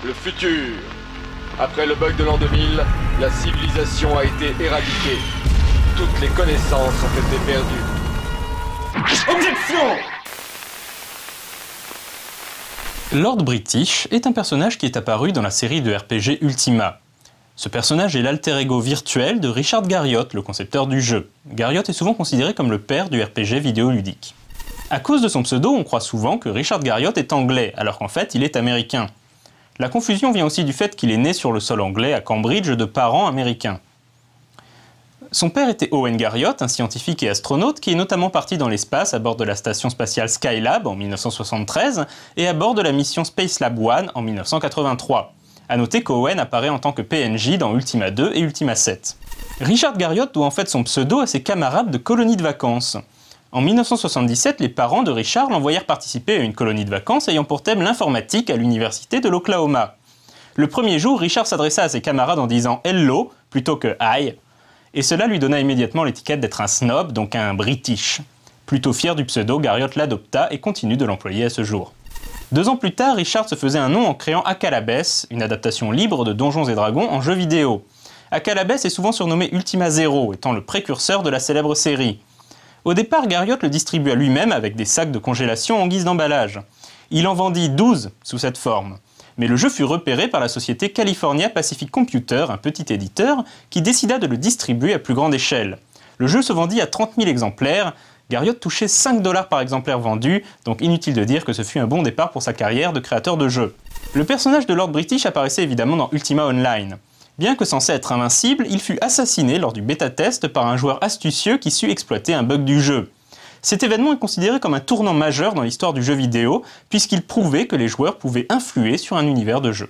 Le futur. Après le bug de l'an 2000, la civilisation a été éradiquée. Toutes les connaissances ont été perdues. Objection! Lord British est un personnage qui est apparu dans la série de RPG Ultima. Ce personnage est l'alter ego virtuel de Richard Garriott, le concepteur du jeu. Garriott est souvent considéré comme le père du RPG vidéoludique. À cause de son pseudo, on croit souvent que Richard Garriott est anglais, alors qu'en fait il est américain. La confusion vient aussi du fait qu'il est né sur le sol anglais à Cambridge de parents américains. Son père était Owen Garriott, un scientifique et astronaute qui est notamment parti dans l'espace à bord de la station spatiale Skylab en 1973 et à bord de la mission Spacelab 1 en 1983. A noter qu'Owen apparaît en tant que PNJ dans Ultima 2 et Ultima 7. Richard Garriott doit en fait son pseudo à ses camarades de colonie de vacances. En 1977, les parents de Richard l'envoyèrent participer à une colonie de vacances ayant pour thème l'informatique à l'université de l'Oklahoma. Le premier jour, Richard s'adressa à ses camarades en disant « Hello » plutôt que « Hi », et cela lui donna immédiatement l'étiquette d'être un snob, donc un British. Plutôt fier du pseudo, Garriott l'adopta et continue de l'employer à ce jour. 2 ans plus tard, Richard se faisait un nom en créant Akalabes, une adaptation libre de Donjons et Dragons en jeu vidéo. Akalabes est souvent surnommé Ultima Zero, étant le précurseur de la célèbre série. Au départ, Garriott le distribua lui-même avec des sacs de congélation en guise d'emballage. Il en vendit 12 sous cette forme. Mais le jeu fut repéré par la société California Pacific Computer, un petit éditeur, qui décida de le distribuer à plus grande échelle. Le jeu se vendit à 30 000 exemplaires, Garriott touchait 5 $ par exemplaire vendu, donc inutile de dire que ce fut un bon départ pour sa carrière de créateur de jeux. Le personnage de Lord British apparaissait évidemment dans Ultima Online. Bien que censé être invincible, il fut assassiné lors du bêta-test par un joueur astucieux qui sut exploiter un bug du jeu. Cet événement est considéré comme un tournant majeur dans l'histoire du jeu vidéo, puisqu'il prouvait que les joueurs pouvaient influer sur un univers de jeu.